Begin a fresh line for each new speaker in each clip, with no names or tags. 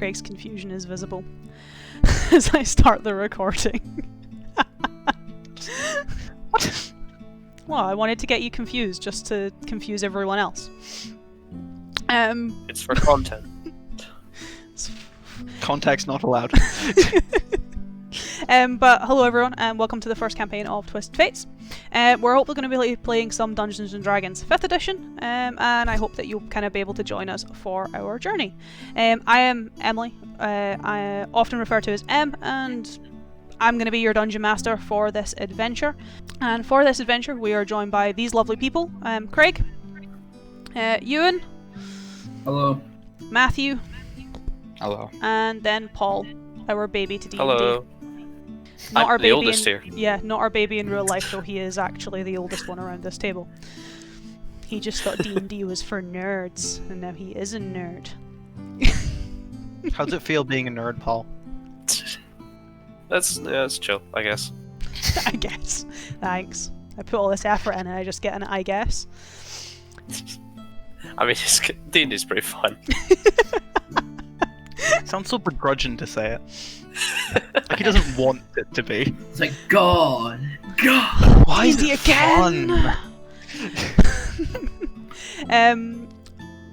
Craig's confusion is visible as I start the recording. Well, I wanted to get you confused, just to confuse everyone else.
It's for content.
Context not allowed.
But hello everyone, and welcome to the first campaign of Twisted Fates. We're hopefully going to be playing some Dungeons & Dragons 5th edition, and I hope that you'll kind of be able to join us for our journey. I am Emily, I often referred to as Em, and I'm going to be your Dungeon Master for this adventure. And for this adventure we are joined by these lovely people, Craig, Ewan,
Hello.
Matthew,
Hello.
and then Paul, our baby to D&D.
Hello.
Not
I'm
our
the
baby
oldest
in,
here.
Yeah, not our baby in real life, though he is actually the oldest one around this table. He just thought D&D was for nerds, and now he is a nerd.
How does it feel being a nerd, Paul?
That's chill, I guess.
I guess. Thanks. I put all this effort in and I just get an I guess.
I mean, D&D's pretty fun.
Sounds so begrudging to say it. Like he doesn't want it to be.
It's like, God.
Why is
D&D
it
again!
fun?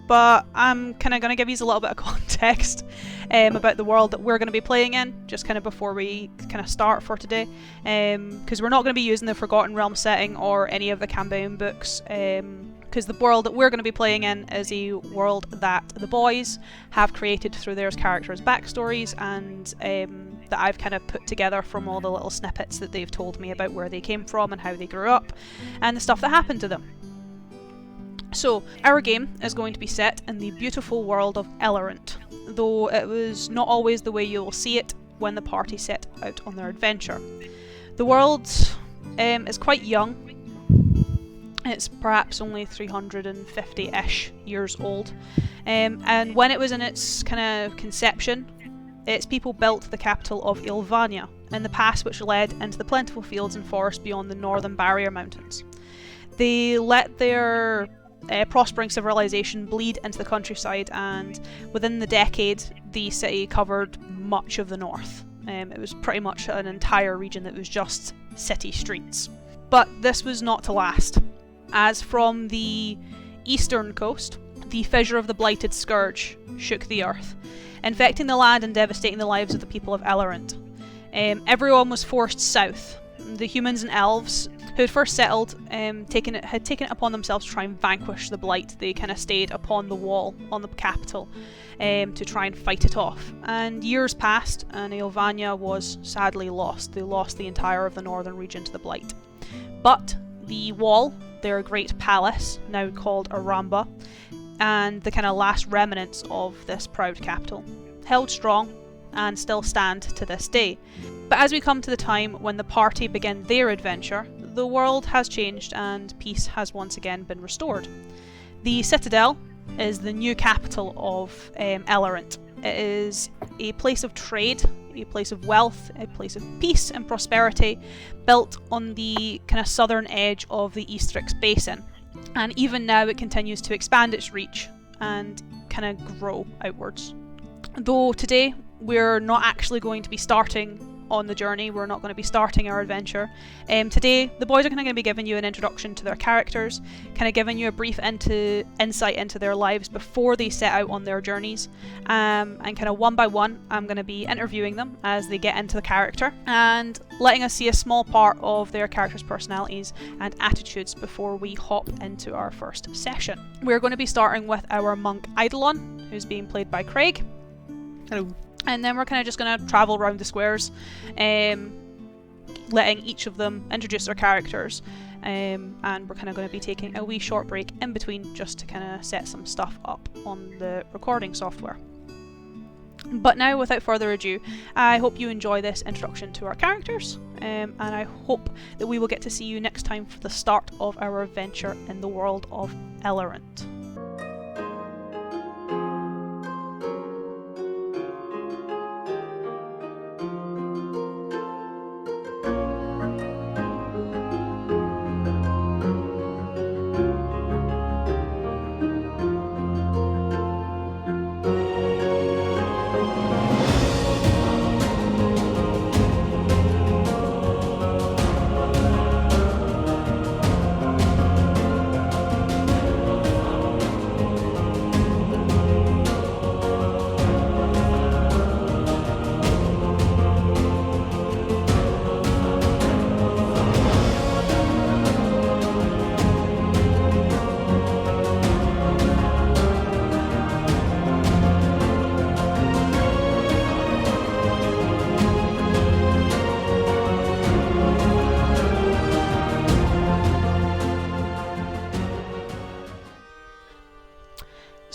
But I'm kind of going to give you a little bit of context about the world that we're going to be playing in, just kind of before we kind of start for today. Because we're not going to be using the Forgotten Realm setting or any of the campaign books. Because the world that we're going to be playing in is a world that the boys have created through their characters' backstories, and that I've kind of put together from all the little snippets that they've told me about where they came from and how they grew up, and the stuff that happened to them. So, our game is going to be set in the beautiful world of Elarant, though it was not always the way you will see it when the party set out on their adventure. The world is quite young. It's perhaps only 350-ish years old, and when it was in its kind of conception, its people built the capital of Ilvania in the pass which led into the plentiful fields and forests beyond the northern barrier mountains. They let their prospering civilization bleed into the countryside, and within the decade the city covered much of the north. It was pretty much an entire region that was just city streets. But this was not to last, as from the eastern coast, the fissure of the Blighted Scourge shook the earth, infecting the land and devastating the lives of the people of Elarant. Everyone was forced south. The humans and elves who had first settled had taken it upon themselves to try and vanquish the blight. They kind of stayed upon the wall on the capital to try and fight it off. And years passed, and Ilvania was sadly lost. They lost the entire of the northern region to the blight. But the wall, their great palace, now called Aramba, and the kind of last remnants of this proud capital, held strong and still stand to this day. But as we come to the time when the party begin their adventure, the world has changed and peace has once again been restored. The Citadel is the new capital of Elarant. It is a place of trade, a place of wealth, a place of peace and prosperity, built on the kind of southern edge of the Eastrix Basin. And even now it continues to expand its reach and kind of grow outwards. Though today we're not actually going to be starting on the journey, we're not going to be starting our adventure. Today the boys are kind of going to be giving you an introduction to their characters, kind of giving you a brief insight into their lives before they set out on their journeys, and kind of one by one I'm going to be interviewing them as they get into the character and letting us see a small part of their characters' personalities and attitudes before we hop into our first session. We're going to be starting with our monk Eidolon, who's being played by Craig. Hello. And then we're kind of just going to travel around the squares, letting each of them introduce their characters, and we're kind of going to be taking a wee short break in between just to kind of set some stuff up on the recording software. But now, without further ado, I hope you enjoy this introduction to our characters, and I hope that we will get to see you next time for the start of our adventure in the world of Elarant.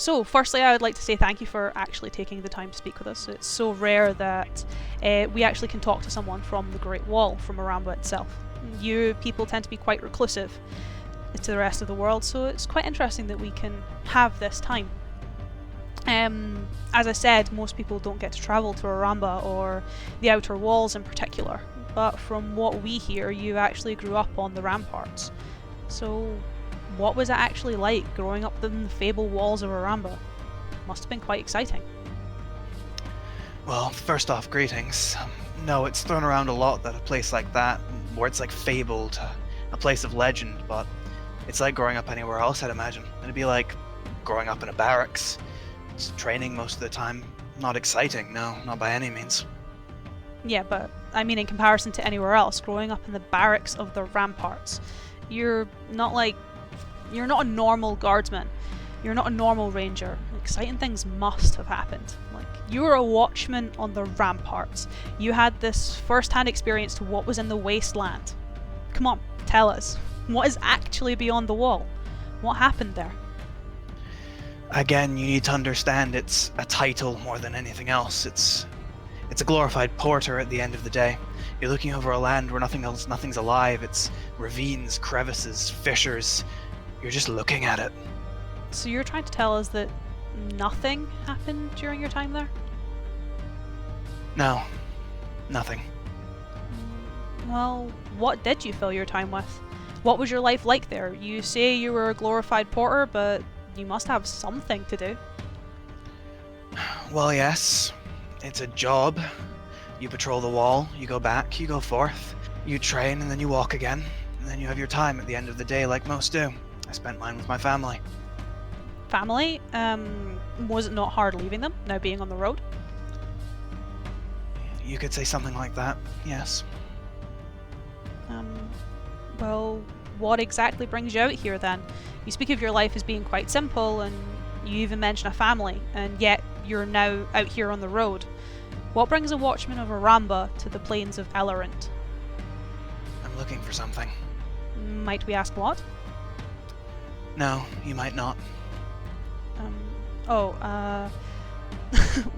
So, firstly, I would like to say thank you for actually taking the time to speak with us. It's so rare that we actually can talk to someone from the Great Wall, from Aramba itself. You people tend to be quite reclusive to the rest of the world, so it's quite interesting that we can have this time. As I said, most people don't get to travel to Aramba or the Outer Walls in particular, but from what we hear, you actually grew up on the ramparts. So, what was it actually like growing up in the fabled walls of Aramba? Must have been quite exciting.
Well, first off, greetings. No, it's thrown around a lot that a place like that, where it's like fabled, a place of legend, but it's like growing up anywhere else, I'd imagine. It'd be like growing up in a barracks. It's training most of the time. Not exciting, no, not by any means.
Yeah, but I mean in comparison to anywhere else, growing up in the barracks of the ramparts, you're not a normal guardsman. You're not a normal ranger. Exciting things must have happened. Like, you were a watchman on the ramparts. You had this first-hand experience to what was in the wasteland. Come on, tell us. What is actually beyond the wall? What happened there?
Again, you need to understand it's a title more than anything else. It's a glorified porter at the end of the day. You're looking over a land where nothing's alive. It's ravines, crevices, fissures. You're just looking at it.
So you're trying to tell us that nothing happened during your time there?
No, nothing.
Well, what did you fill your time with? What was your life like there? You say you were a glorified porter, but you must have something to do.
Well, yes. It's a job. You patrol the wall, you go back, you go forth, you train, and then you walk again. And then you have your time at the end of the day like most do. I spent mine with my family.
Family? Was it not hard leaving them, now being on the road?
You could say something like that, yes.
Well, what exactly brings you out here then? You speak of your life as being quite simple, and you even mention a family, and yet you're now out here on the road. What brings a watchman of Aramba to the plains of Elarant?
I'm looking for something.
Might we ask what?
No, you might not.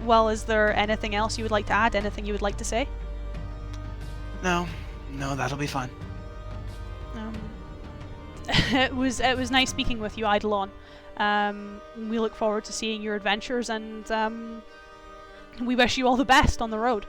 Well, is there anything else you would like to add? Anything you would like to say?
No, that'll be fine.
It was nice speaking with you, Eidolon. We look forward to seeing your adventures, and we wish you all the best on the road.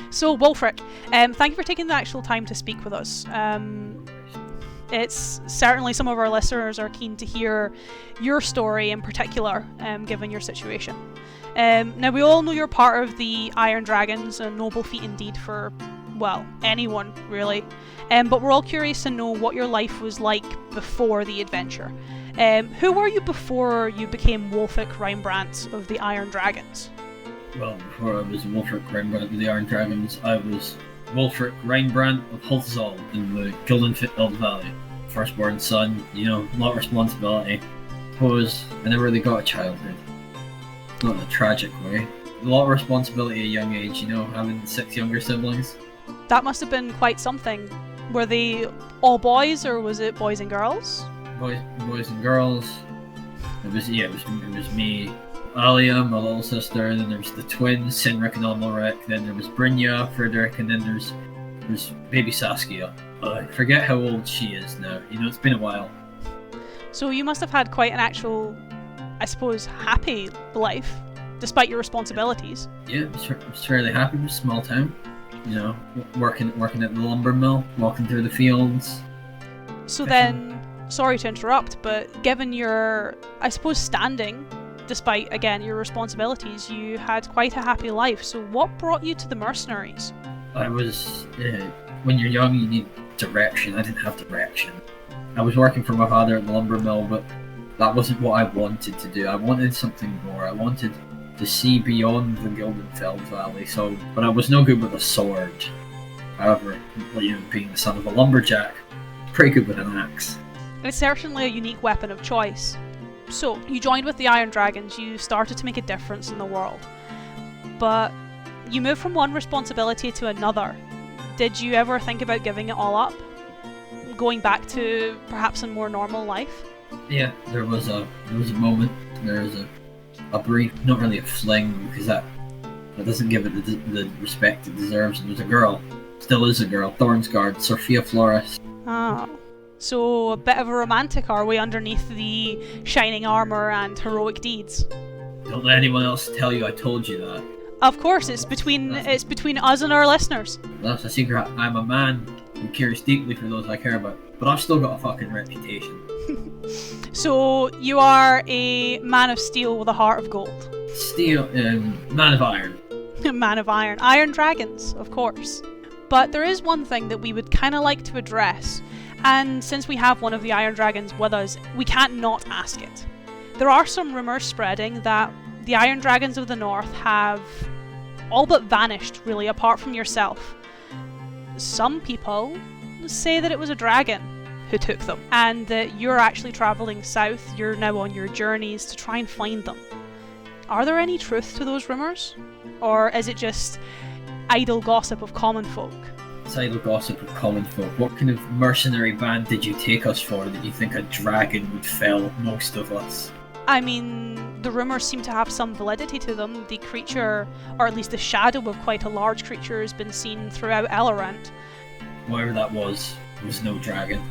So, Wolfric, thank you for taking the actual time to speak with us. It's certainly some of our listeners are keen to hear your story in particular, given your situation. Now, we all know you're part of the Iron Dragons, a noble feat indeed for, well, anyone, really. But we're all curious to know what your life was like before the adventure. Who were you before you became Wolfric Reinbrandt of the Iron Dragons?
Well, before I was Wolfric Reinbrandt of the Iron Dragons, I was Wolfric Reinbrandt of Hulthzal in the Golden Fitbelt Valley. Firstborn son, a lot of responsibility. Suppose I never really got a childhood. Not in a tragic way. A lot of responsibility at a young age, having 6 younger siblings.
That must have been quite something. Were they all boys, or was it boys and girls?
Boys and girls. It was me. Alia, my little sister, and then there's the twins, Sinric and Amalric, then there was Brynja, Frederick, and then there's baby Saskia. I forget how old she is now. It's been a while.
So you must have had quite an actual, I suppose, happy life, despite your responsibilities.
Yeah, I was fairly happy. It was a small town. Working at the lumber mill, walking through the fields.
So then, sorry to interrupt, but given your, I suppose, standing, despite, again, your responsibilities, you had quite a happy life. So what brought you to the mercenaries?
I was, when you're young, you need direction. I didn't have direction. I was working for my father at the lumber mill, but that wasn't what I wanted to do. I wanted something more. I wanted to see beyond the Gildenfeld Valley, but I was no good with a sword. However, being the son of a lumberjack, pretty good with an axe.
It's certainly a unique weapon of choice. So, you joined with the Iron Dragons, you started to make a difference in the world. But you moved from one responsibility to another. Did you ever think about giving it all up? Going back to perhaps a more normal life?
Yeah, there was a moment, there was a brief, not really a fling, because that doesn't give it the respect it deserves. There was a girl, still is a girl, Thornsguard, Sophia Flores.
Ah. So a bit of a romantic, are we, underneath the shining armour and heroic deeds?
Don't let anyone else tell you I told you that.
Of course, it's between us and our listeners.
That's a secret. I'm a man who cares deeply for those I care about, but I've still got a fucking reputation.
So you are a man of steel with a heart of gold.
Steel, man of iron.
Man of iron. Iron dragons, of course. But there is one thing that we would kind of like to address, and since we have one of the Iron Dragons with us, we can't not ask it. There are some rumours spreading that the Iron Dragons of the North have all but vanished, really, apart from yourself. Some people say that it was a dragon who took them, and that you're actually travelling south, you're now on your journeys to try and find them. Are there any truth to those rumours? Or is it just idle gossip of common folk?
It's idle gossip of common folk. What kind of mercenary band did you take us for that you think a dragon would fell most of us?
I mean, the rumours seem to have some validity to them. The creature, or at least the shadow of quite a large creature, has been seen throughout Elarant.
Whatever that was no dragon.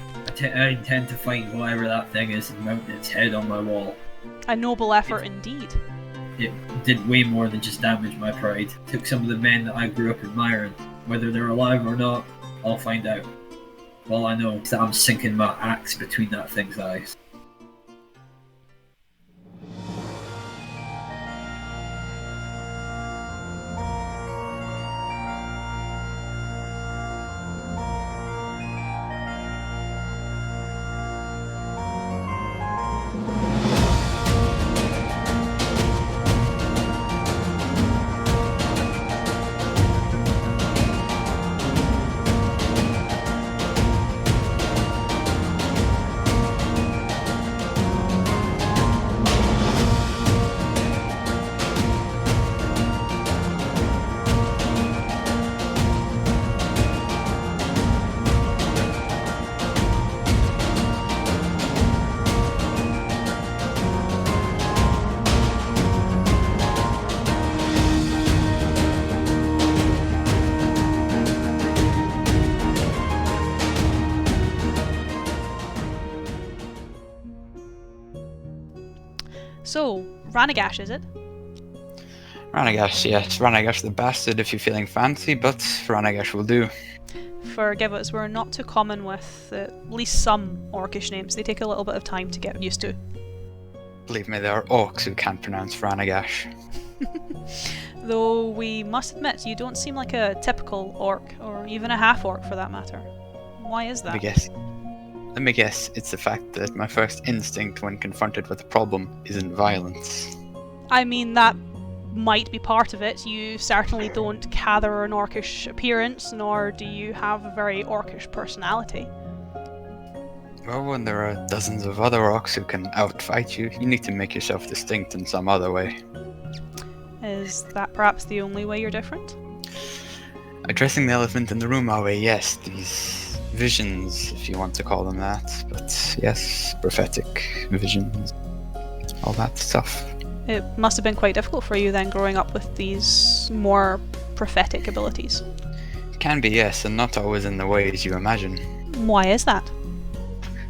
I intend to find whatever that thing is and mount its head on my wall.
A noble effort indeed.
It did way more than just damage my pride. Took some of the men that I grew up admiring. Whether they're alive or not, I'll find out. All I know is that I'm sinking my axe between that thing's eyes.
So, Ranagash, is it?
Ranagash, yes. Ranagash the Bastard if you're feeling fancy, but Ranagash will do.
Forgive us, we're not too common with at least some Orcish names. They take a little bit of time to get used to.
Believe me, there are orcs who can't pronounce Ranagash.
Though we must admit, you don't seem like a typical orc, or even a half-orc for that matter. Why is that?
Let me guess, it's the fact that my first instinct when confronted with a problem isn't violence.
I mean, that might be part of it. You certainly don't gather an orcish appearance, nor do you have a very orcish personality.
Well, when there are dozens of other orcs who can outfight you, you need to make yourself distinct in some other way.
Is that perhaps the only way you're different?
Addressing the elephant in the room our way, yes, these visions, if you want to call them that, but yes, prophetic visions, all that stuff.
It must have been quite difficult for you then, growing up with these more prophetic abilities.
It can be, yes, and not always in the ways you imagine.
Why is that?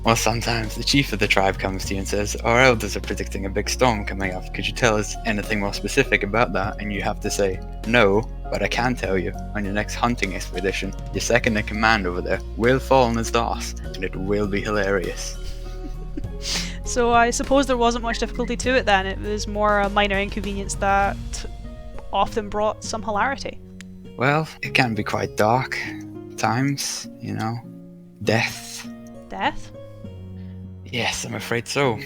Well, sometimes the chief of the tribe comes to you and says, our elders are predicting a big storm coming up. Could you tell us anything more specific about that? And you have to say, no, but I can tell you, on your next hunting expedition, your second in command over there will fall on his arse, and it will be hilarious.
So I suppose there wasn't much difficulty to it then. It was more a minor inconvenience that often brought some hilarity.
Well, it can be quite dark times, Death.
Death?
Yes, I'm afraid so.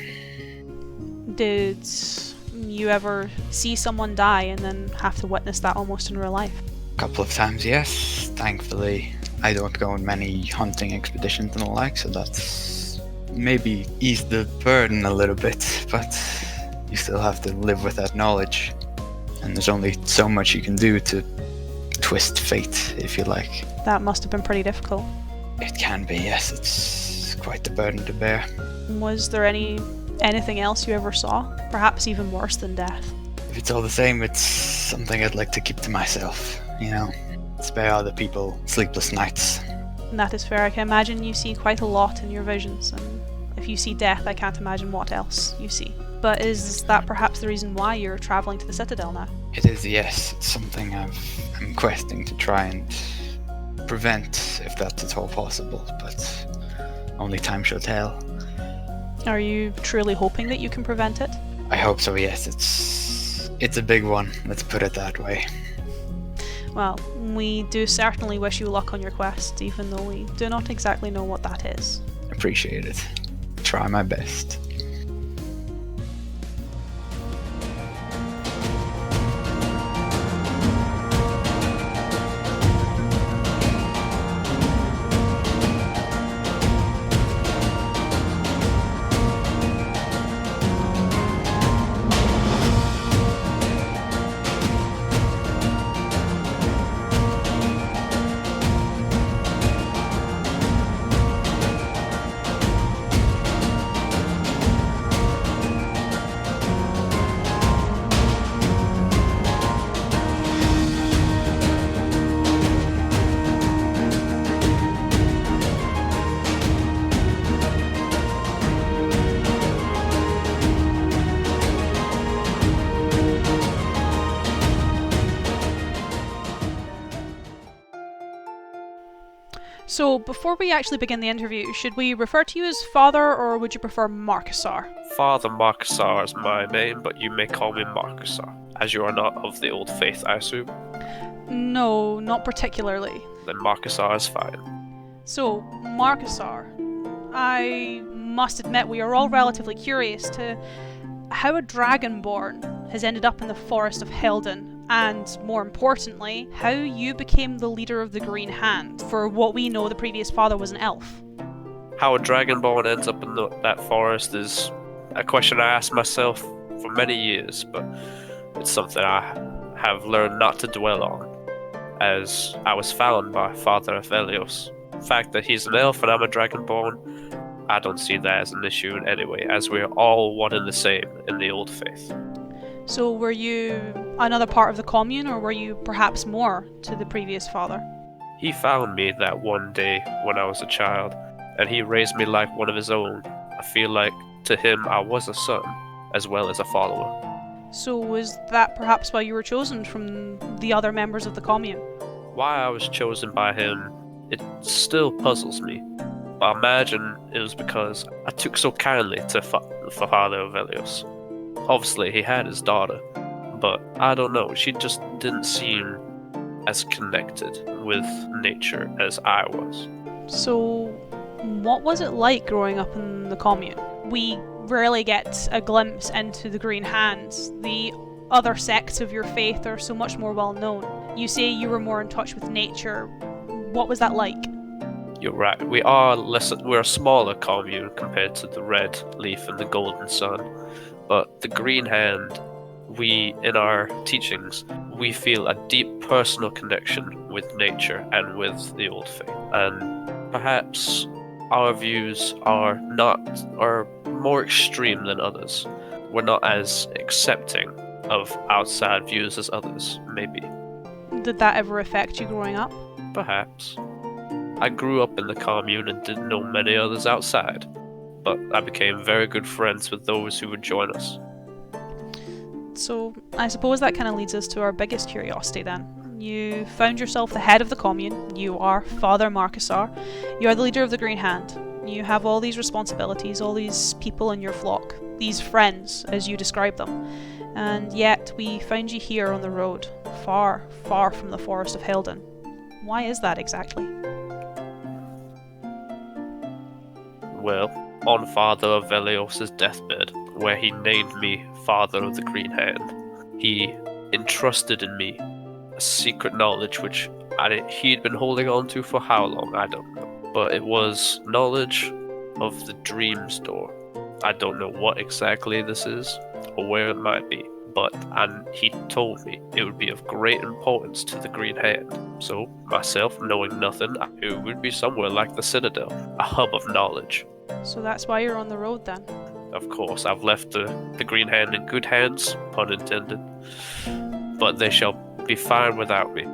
Did you ever see someone die and then have to witness that almost in real life?
A couple of times, yes. Thankfully, I don't go on many hunting expeditions and the like, so that's maybe eased the burden a little bit, but you still have to live with that knowledge. And there's only so much you can do to twist fate, if you like.
That must have been pretty difficult.
It can be, yes. It's quite the burden to bear.
Was there anything else you ever saw? Perhaps even worse than death?
If it's all the same, it's something I'd like to keep to myself, Spare other people sleepless nights.
That is fair. I can imagine you see quite a lot in your visions, and if you see death, I can't imagine what else you see. But is that perhaps the reason why you're travelling to the Citadel now?
It is, yes. It's something I'm questing to try and prevent, if that's at all possible, but only time shall tell.
Are you truly hoping that you can prevent it?
I hope so, yes. It's a big one, let's put it that way.
Well, we do certainly wish you luck on your quest, even though we do not exactly know what that is.
Appreciate it. Try my best.
So, before we actually begin the interview, should we refer to you as Father, or would you prefer Marcusar?
Father Marcusar is my name, but you may call me Marcusar, as you are not of the old faith, I assume.
No, not particularly.
Then Marcusar is fine.
So, Marcusar, I must admit we are all relatively curious to how a Dragonborn has ended up in the Forest of Helden, and more importantly, how you became the leader of the Green Hand. For what we know, the previous father was an elf.
How a Dragonborn ends up in that forest is a question I asked myself for many years, but it's something I have learned not to dwell on, as I was found by Father Aphelios. The fact that he's an elf and I'm a Dragonborn, I don't see that as an issue in any way, as we're all one and the same in the old faith.
So were you another part of the commune, or were you perhaps more to the previous father?
He found me that one day when I was a child, and he raised me like one of his own. I feel like to him I was a son, as well as a follower.
So was that perhaps why you were chosen from the other members of the commune?
Why I was chosen by him, it still puzzles me. But I imagine it was because I took so kindly to Father Aphelios. Obviously, he had his daughter, but I don't know, she just didn't seem as connected with nature as I was.
So, what was it like growing up in the commune? We rarely get a glimpse into the Green Hands. The other sects of your faith are so much more well known. You say you were more in touch with nature. What was that like?
You're right, we're a smaller commune compared to the Red Leaf and the Golden Sun. But the Green Hand, in our teachings, we feel a deep personal connection with nature and with the old faith. And perhaps our views are more extreme than others. we're not as accepting of outside views as others, maybe.
Did that ever affect you growing up?
Perhaps. I grew up in the commune and didn't know many others outside, but I became very good friends with those who would join us.
So I suppose that kind of leads us to our biggest curiosity then. You found yourself the head of the commune. You are Father Marcusar. You are the leader of the Green Hand. You have all these responsibilities, all these people in your flock, these friends, as you describe them. And yet we found you here on the road, far, far from the forest of Hilden. Why is that exactly?
Well, on Father Avelios' deathbed, where he named me Father of the Green Hand, he entrusted in me a secret knowledge which he'd been holding on to for how long, I don't know. But it was knowledge of the Dreams Door. I don't know what exactly this is, or where it might be, and he told me it would be of great importance to the Green Hand. So, myself, knowing nothing, I knew it would be somewhere like the Citadel, a hub of knowledge.
So that's why you're on the road then?
Of course, I've left the Green Hand in good hands, pun intended, but they shall be fine without me.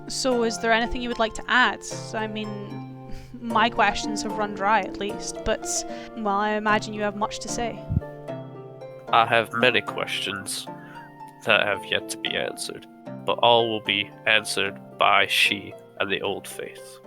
So is there anything you would like to add? I mean, my questions have run dry at least, but, well, I imagine you have much to say.
I have many questions that have yet to be answered, but all will be answered by she and the Old Faith.